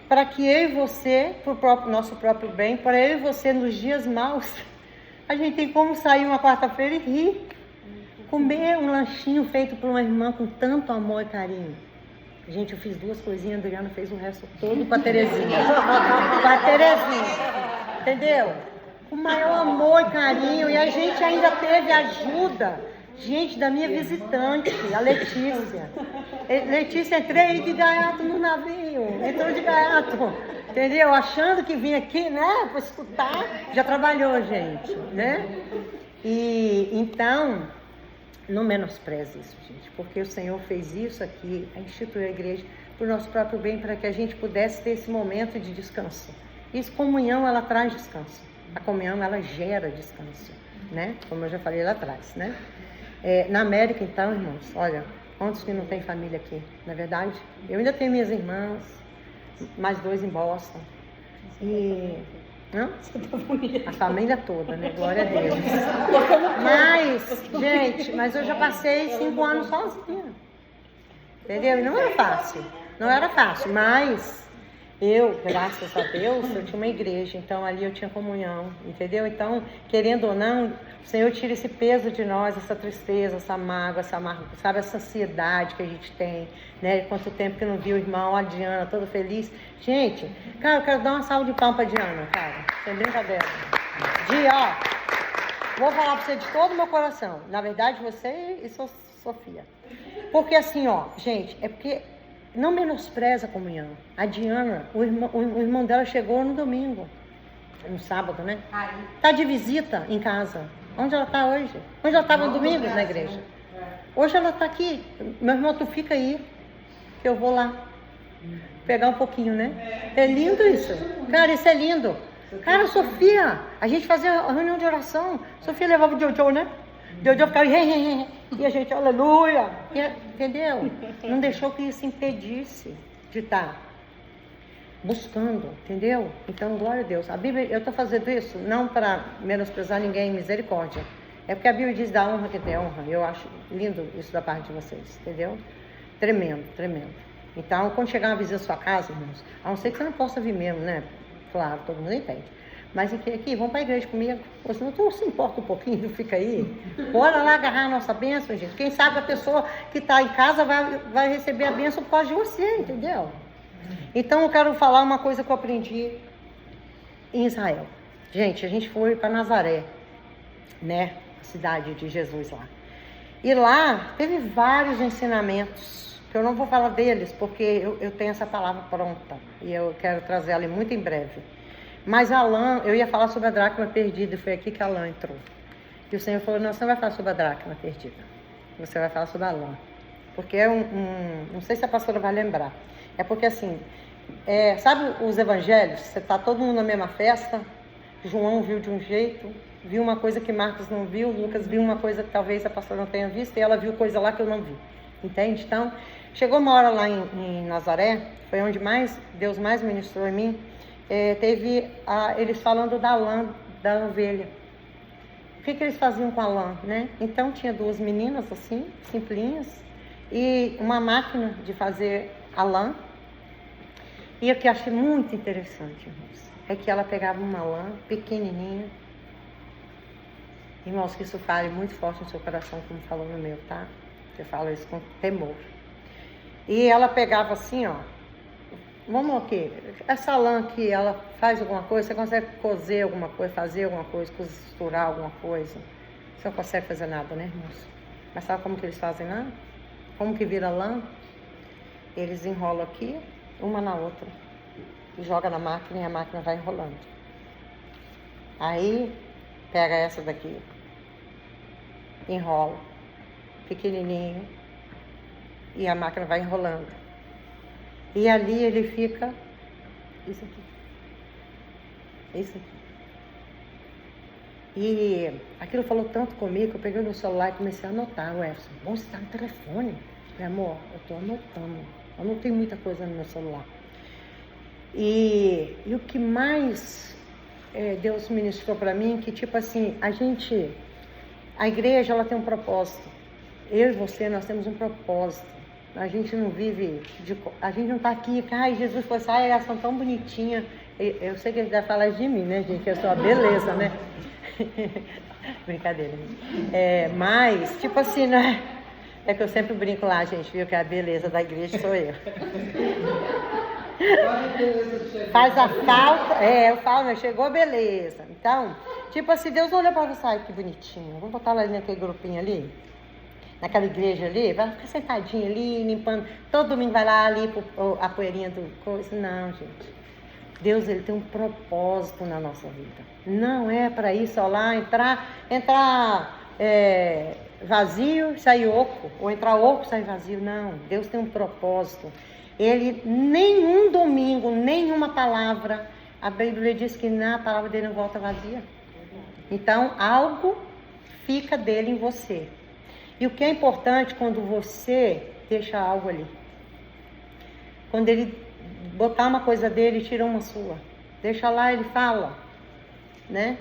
para que eu e você, para o nosso próprio bem, para eu e você nos dias maus, a gente tem como sair uma quarta-feira e rir, comer um lanchinho feito por uma irmã com tanto amor e carinho. Gente, eu fiz 2 coisinhas, a Adriana fez o resto todo com a Terezinha. Com a Terezinha, entendeu? Com o maior amor e carinho, e a gente ainda teve ajuda, gente, da minha visitante, a Letícia. Letícia, entrei de gaiato no navio, entrou de gaiato, entendeu? Achando que vinha aqui, né, para escutar, já trabalhou, gente, né? E então, não menospreze isso, gente, porque o Senhor fez isso aqui, instituiu a igreja para o nosso próprio bem, para que a gente pudesse ter esse momento de descanso. Isso, comunhão, ela traz descanso. A comunhão, ela gera descanso, né? Como eu já falei lá atrás, né? Na América, então, irmãos, olha, quantos que não tem família aqui, não é verdade? Eu ainda tenho minhas irmãs, mais 2 em Boston. E Não? Você tá bonita. A família toda, né? Glória a Deus. Mas, gente, mas eu já passei 5 anos sozinha. Entendeu? E não era fácil. Não era fácil, mas eu, graças a Deus, eu tinha uma igreja, então ali eu tinha comunhão, entendeu? Então, querendo ou não, o Senhor tira esse peso de nós, essa tristeza, essa mágoa, sabe, essa ansiedade que a gente tem, né? Quanto tempo que não viu o irmão, a Diana, toda feliz. Gente, cara, eu quero dar uma salva de palmas pra Diana, cara, sem brincadeira. Vou falar pra você de todo o meu coração, na verdade, você e Sofia. Porque assim, gente, é porque não menospreza a comunhão. A Diana, o irmão dela chegou no domingo, no sábado, né? Tá de visita em casa. Onde ela tá hoje? Onde ela estava no domingo na igreja? Hoje ela tá aqui. Meu irmão, tu fica aí, que eu vou lá pegar um pouquinho, né? É lindo isso. Cara, isso é lindo. Cara, Sofia, a gente fazia a reunião de oração. Sofia levava o Jojo, né? Jojo ficava e a gente, aleluia. Entendeu? Não deixou que isso impedisse de estar buscando, entendeu? Então, glória a Deus. A Bíblia, eu estou fazendo isso não para menosprezar ninguém, misericórdia. É porque a Bíblia diz da honra que tem honra. Eu acho lindo isso da parte de vocês, entendeu? Tremendo, tremendo. Então, quando chegar uma visita à sua casa, irmãos, a não ser que você não possa vir mesmo, né? Claro, todo mundo entende. Mas aqui, vamos para a igreja comigo. Ou senão tu se importa um pouquinho, não fica aí. Bora lá agarrar a nossa bênção, gente. Quem sabe a pessoa que está em casa vai receber a bênção por causa de você, entendeu? Então eu quero falar uma coisa que eu aprendi em Israel. Gente, a gente foi para Nazaré, né? A cidade de Jesus lá. E lá teve vários ensinamentos, que eu não vou falar deles, porque eu tenho essa palavra pronta. E eu quero trazer ela muito em breve. Mas Alain, eu ia falar sobre a dracma perdida, e foi aqui que Alain entrou. E o Senhor falou, não, você não vai falar sobre a dracma perdida. Você vai falar sobre Alain. Porque é não sei se a pastora vai lembrar. É porque assim, sabe os evangelhos? Você está todo mundo na mesma festa, João viu de um jeito, viu uma coisa que Marcos não viu, Lucas viu uma coisa que talvez a pastora não tenha visto, e ela viu coisa lá que eu não vi. Entende? Então, chegou uma hora lá em Nazaré, foi onde Deus mais ministrou em mim, teve eles falando da lã da ovelha. O que eles faziam com a lã, né? Então tinha 2 meninas assim, simplinhas, e uma máquina de fazer a lã. E o que eu achei muito interessante, irmãos, é que ela pegava uma lã pequenininha. Irmãos, que isso fale muito forte no seu coração, como falou no meu, tá? Eu falo isso com temor. E ela pegava assim, vamos aqui, essa lã aqui, ela faz alguma coisa, você consegue cozer alguma coisa, fazer alguma coisa, costurar alguma coisa? Você não consegue fazer nada, né, irmãos? Mas sabe como que eles fazem, não? Como que vira lã? Eles enrolam aqui, uma na outra, e joga na máquina e a máquina vai enrolando. Aí, pega essa daqui, enrola, pequenininho, e a máquina vai enrolando. E ali ele fica, isso aqui. E aquilo falou tanto comigo, que eu peguei no celular e comecei a anotar. Bom, você está no telefone? Falei, amor, eu estou anotando. Eu não tenho muita coisa no meu celular. E o que mais Deus ministrou para mim, que tipo assim, a igreja, ela tem um propósito. Eu e você, nós temos um propósito. A gente não vive, a gente não está aqui, Jesus foi essa elas são tão bonitinhas. Eu sei que ele vai falar de mim, né, gente? Eu sou a beleza, né? Brincadeira. Mas, tipo assim, né? É que eu sempre brinco lá, gente, viu? Que a beleza da igreja sou eu. Faz a falta, eu falo, né? Chegou a beleza. Então, tipo assim, Deus olha para você, ai que bonitinho. Vamos botar lá naquele grupinho ali, naquela igreja ali, vai ficar sentadinho ali, limpando. Todo domingo vai lá ali a poeirinha do coisa. Não, gente. Deus, ele tem um propósito na nossa vida. Não é para ir só lá entrar vazio e sair oco, ou entrar oco e sair vazio. Não, Deus tem um propósito. Ele, nenhum domingo, nenhuma palavra, a Bíblia diz que a palavra dele não volta vazia. Então, algo fica dele em você. E o que é importante quando você deixa algo ali? Quando ele botar uma coisa dele e tira uma sua. Deixa lá, ele fala. né?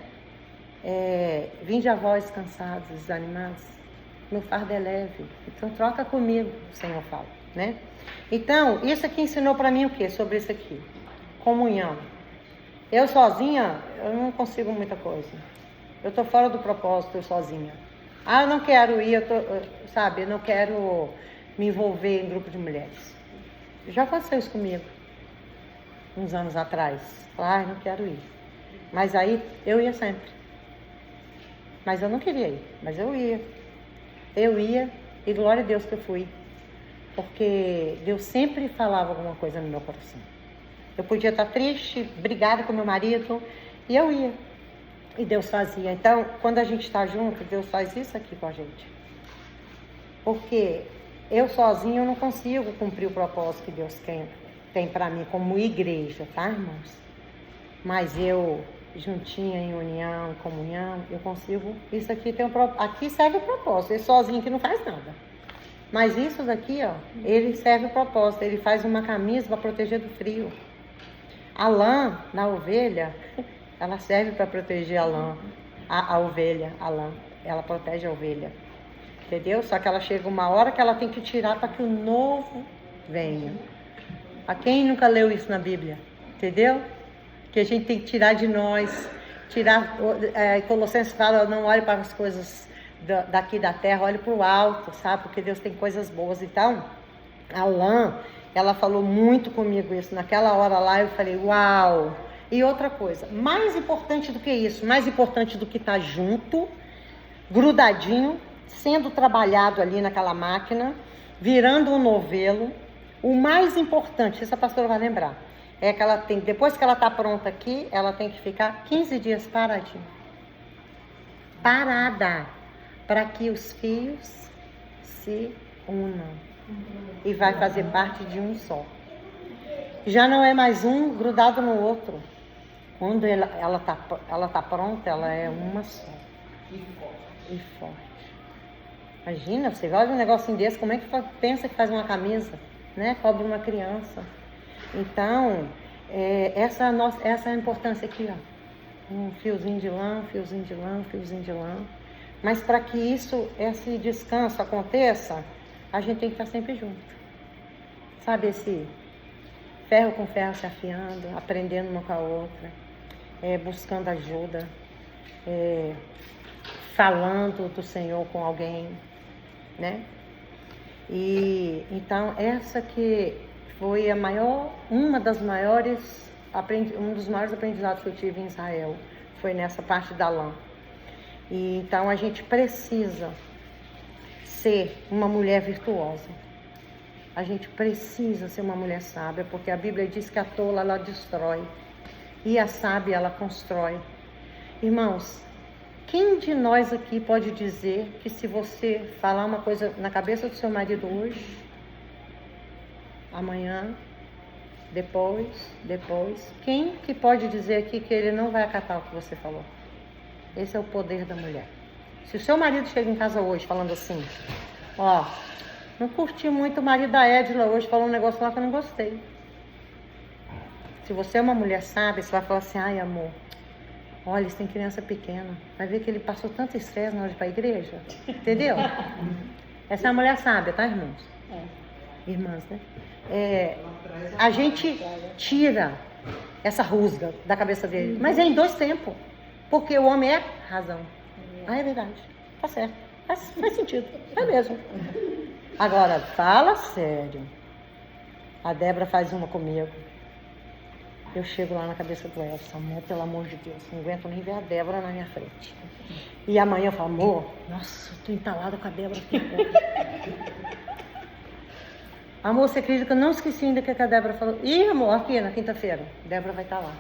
Vinde a vós cansados, desanimados, meu fardo é leve, então troca comigo, o Senhor fala, né? Então, isso aqui ensinou para mim o que sobre isso aqui? Comunhão. Eu sozinha, eu não consigo muita coisa. Eu tô fora do propósito, eu sozinha. Eu não quero ir, eu não quero me envolver em grupo de mulheres. Já aconteceu isso comigo, uns anos atrás. Não quero ir. Mas aí, eu ia sempre. Mas eu não queria ir, mas eu ia. Eu ia, e glória a Deus que eu fui. Porque Deus sempre falava alguma coisa no meu coração. Eu podia estar triste, brigada com meu marido, e eu ia. E Deus fazia. Então, quando a gente está junto, Deus faz isso aqui com a gente. Porque eu sozinho não consigo cumprir o propósito que Deus tem para mim como igreja, tá, irmãos? Mas eu, juntinha, em união, em comunhão, eu consigo. Isso aqui aqui serve o propósito. Ele sozinho que não faz nada. Mas isso daqui, ó, ele serve o propósito. Ele faz uma camisa para proteger do frio. A lã na ovelha, ela serve para proteger a lã, a ovelha, a lã. Ela protege a ovelha. Entendeu? Só que ela chega uma hora que ela tem que tirar para que o novo venha. A quem nunca leu isso na Bíblia? Entendeu? Que a gente tem que tirar de nós. Colossenses fala, não olhe para as coisas daqui da terra, olhe para o alto, sabe? Porque Deus tem coisas boas. Então, a lã, ela falou muito comigo isso. Naquela hora lá eu falei, uau! E outra coisa, mais importante do que isso, mais importante do que estar junto, grudadinho, sendo trabalhado ali naquela máquina, virando um novelo, o mais importante, essa pastora vai lembrar, é que ela tem, depois que ela está pronta aqui, ela tem que ficar 15 dias paradinha. Parada, para que os fios se unam. E vai fazer parte de um só. Já não é mais um grudado no outro. Quando ela tá pronta, ela é uma só. E forte. Imagina, você olha um negocinho desse, como é que pensa que faz uma camisa, né? Cobre uma criança. Então, essa é a importância aqui, ó. Um fiozinho de lã, fiozinho de lã, fiozinho de lã. Mas para que esse descanso aconteça, a gente tem que estar sempre junto. Sabe, esse ferro com ferro se afiando, aprendendo uma com a outra, buscando ajuda, falando do Senhor com alguém, né? E então essa que foi um dos maiores aprendizados que eu tive em Israel, foi nessa parte da lã. E então a gente precisa ser uma mulher virtuosa. A gente precisa ser uma mulher sábia, porque a Bíblia diz que a tola ela destrói e a sábia ela constrói. Irmãos, quem de nós aqui pode dizer que se você falar uma coisa na cabeça do seu marido hoje, amanhã, depois, quem que pode dizer aqui que ele não vai acatar o que você falou? Esse é o poder da mulher. Se o seu marido chega em casa hoje falando assim, ó, não curti muito o marido da Edila hoje, falou um negócio lá que eu não gostei. Se você é uma mulher sábia, você vai falar assim, ai amor, olha, eles têm criança pequena, vai ver que ele passou tanto estresse na hora de ir para a igreja, entendeu? Essa é a mulher sábia, tá, irmãos? Irmãs, né? A gente tira essa rusga da cabeça dele, mas é em 2 tempos, porque o homem é razão. É verdade, tá certo, faz sentido, é mesmo. Agora, fala sério. A Débora faz uma comigo. Eu chego lá na cabeça do Edson, amor, pelo amor de Deus, não aguento nem ver a Débora na minha frente. E amanhã eu falo, amor, nossa, eu tô entalada com a Débora aqui. Amor, você acredita que eu não esqueci ainda que a Débora falou? Ih, amor, aqui na quinta-feira, Débora vai estar lá.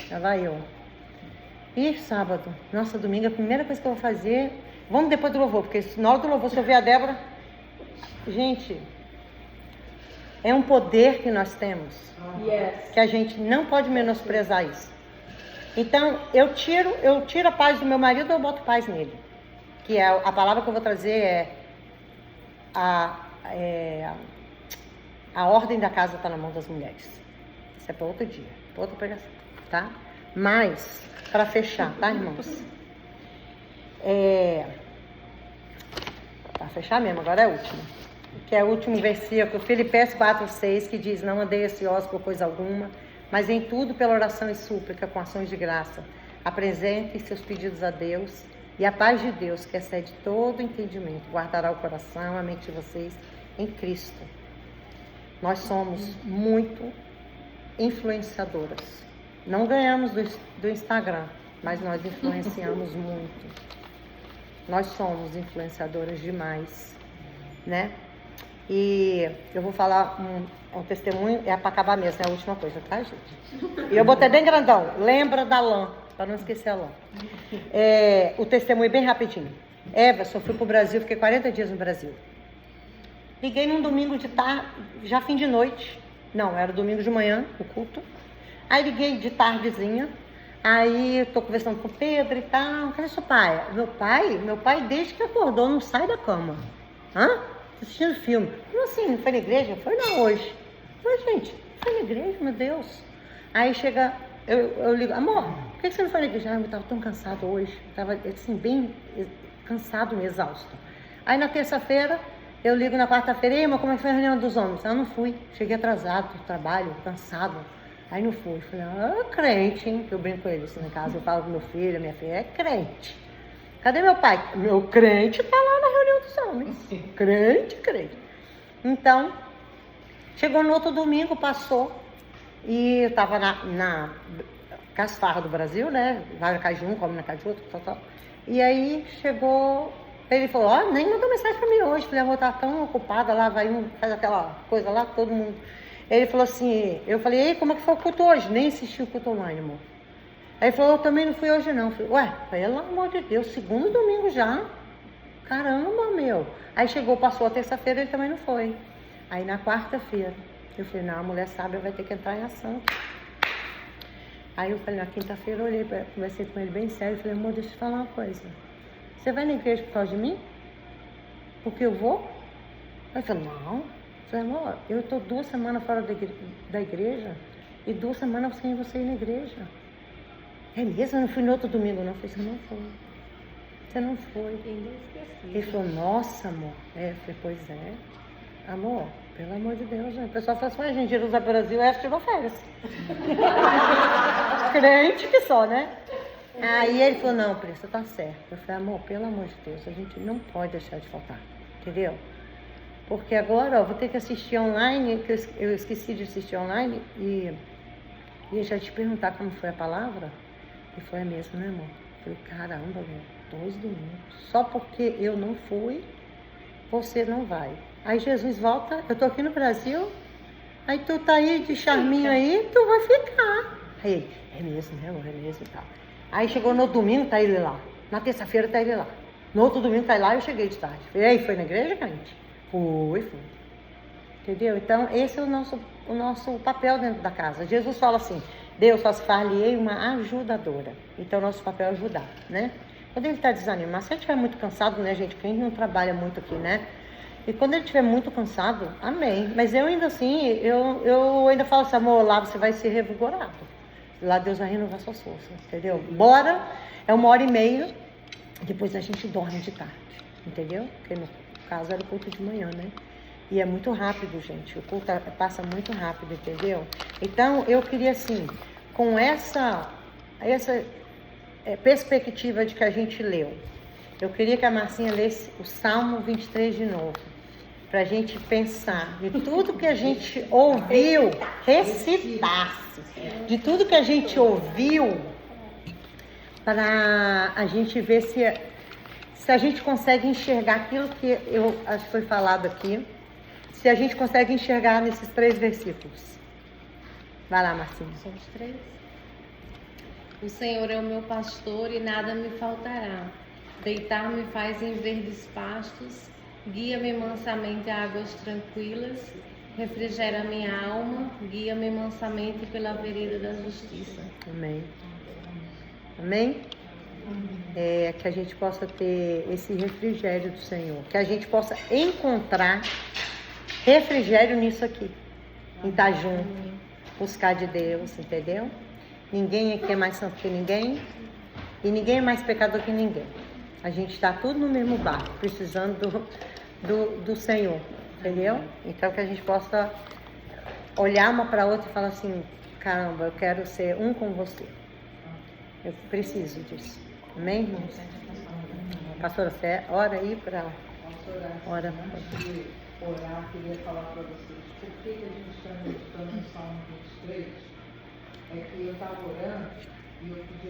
Já vai eu. E sábado, nossa, domingo, a primeira coisa que eu vou fazer, vamos depois do louvor, porque na hora do louvor, se eu ver a Débora, gente, é um poder que nós temos, que a gente não pode menosprezar isso. Então, eu tiro a paz do meu marido ou eu boto paz nele, que é a palavra que eu vou trazer a ordem da casa está na mão das mulheres. Isso é para outro dia, para outra pregação, tá? Mas, para fechar, tá, irmãos? Para fechar mesmo, agora é o último. Que é o último versículo, Filipenses 4:6, que diz: não andei ansiosos por coisa alguma, mas em tudo pela oração e súplica, com ações de graça, apresentem seus pedidos a Deus, e a paz de Deus, que excede todo entendimento, guardará o coração, a mente de vocês em Cristo. Nós somos muito influenciadoras. Não ganhamos do Instagram, mas nós influenciamos muito. Nós somos influenciadoras demais, né? E eu vou falar um testemunho, é para acabar mesmo, é a última coisa, tá, gente? E eu botei bem grandão, lembra da lã, para não esquecer a lã. O testemunho bem rapidinho. Everson, eu fui pro Brasil, fiquei 40 dias no Brasil. Liguei num domingo de tarde, já fim de noite. Não, era domingo de manhã, o culto. Aí liguei de tardezinha. Aí eu tô conversando com o Pedro e tal. Cadê seu pai? Meu pai desde que acordou não sai da cama. Hã? Assistindo filme. Como assim? Não foi na igreja? Foi não hoje. Mas, gente, foi na igreja, meu Deus. Aí chega, eu ligo, amor, por que você não foi na igreja? Eu tava tão cansado hoje. Eu tava assim, bem cansado e exausto. Aí na terça-feira, eu ligo na quarta-feira, e como é que foi a reunião dos homens? Eu não fui. Cheguei atrasado do trabalho, cansado. Aí não fui. Falei, crente, hein? Que eu brinco com ele assim, na casa. Eu falo com meu filho, minha filha, é crente. Cadê meu pai? Meu crente tá lá na reunião dos homens. Crente. Então, chegou no outro domingo, passou. E eu tava na Casfarra do Brasil, né? Vai na casa de um, come na casa de outro, tal. E aí chegou, ele falou, nem mandou mensagem pra mim hoje. Falei, amor, tá tão ocupada lá, vai faz aquela coisa lá, todo mundo. Ele falou assim, eu falei, ei, como é que foi o culto hoje? Nem assisti o culto online, amor. Aí ele falou, eu também não fui hoje não. Eu falei, pelo amor de Deus, segundo domingo já? Caramba, meu. Aí chegou, passou a terça-feira, ele também não foi. Aí na quarta-feira, eu falei, não, a mulher sábia vai ter que entrar em ação. Aí eu falei, na quinta-feira eu olhei, conversei com ele bem sério, falei, amor, deixa eu te falar uma coisa. Você vai na igreja por causa de mim? Porque eu vou? Aí eu falei, não. Eu falei, amor, eu estou 2 semanas fora da igreja e 2 semanas sem você ir na igreja. É mesmo? Eu não fui no outro domingo, não. Eu falei, você não foi. Você não foi. Ele falou, nossa, amor. Eu falei, pois é. Amor, pelo amor de Deus, né? O pessoal fala assim, gente, Jerusalém Brasil é tirou férias. Crente que só, né? Aí ele falou, não, Pri, você tá certo. Eu falei, amor, pelo amor de Deus, a gente não pode deixar de faltar. Entendeu? Porque agora, vou ter que assistir online, que eu esqueci de assistir online, e ia já te perguntar como foi a palavra. Ele falou, é mesmo, né, amor? Eu falei, caramba, amor, 2 domingos. Só porque eu não fui, você não vai. Aí Jesus volta, eu tô aqui no Brasil, aí tu tá aí de charminho aí, tu vai ficar. Aí ele, é mesmo, né, amor? É mesmo e tal. Aí chegou no domingo, tá ele lá. Na terça-feira tá ele lá. No outro domingo tá ele lá, eu cheguei de tarde. Falei, aí, foi na igreja, crente? Fui. Entendeu? Então, esse é o nosso papel dentro da casa. Jesus fala assim, Deus faz-lhe uma ajudadora. Então, nosso papel é ajudar, né? Quando ele está desanimado, se ele estiver muito cansado, né, gente? Porque a gente não trabalha muito aqui, né? E quando ele estiver muito cansado, amém. Mas eu ainda assim, eu ainda falo assim, amor, lá você vai ser revigorado. Lá Deus vai renovar suas forças, entendeu? Bora, é 1h30, depois a gente dorme de tarde, entendeu? Porque no caso era o culto de manhã, né? E é muito rápido, gente. O culto passa muito rápido, entendeu? Então, eu queria, assim, com essa perspectiva de que a gente leu, eu queria que a Marcinha lesse o Salmo 23 de novo. Pra gente pensar de tudo que a gente ouviu, recitasse. De tudo que a gente ouviu, para a gente ver se a gente consegue enxergar aquilo que eu acho que foi falado aqui. Se a gente consegue enxergar nesses 3 versículos. Vai lá, Marcinha. São os 3. O Senhor é o meu pastor e nada me faltará. Deitar-me faz em verdes pastos, guia-me mansamente a águas tranquilas, refrigera minha alma, guia-me mansamente pela vereda da justiça. Amém. Amém? Que a gente possa ter esse refrigério do Senhor, que a gente possa encontrar refrigério nisso aqui, em estar junto, buscar de Deus, entendeu? Ninguém aqui é mais santo que ninguém e ninguém é mais pecador que ninguém. A gente está tudo no mesmo barco, precisando do Senhor, entendeu? Então que a gente possa olhar uma para a outra e falar assim, caramba, eu quero ser um com você. Eu preciso disso. Amém, irmãos? Pastora, você ora aí para... Ora. Antes de orar, queria falar para vocês por que a gente está meditando no Salmo 23. É que eu estava orando e eu pedi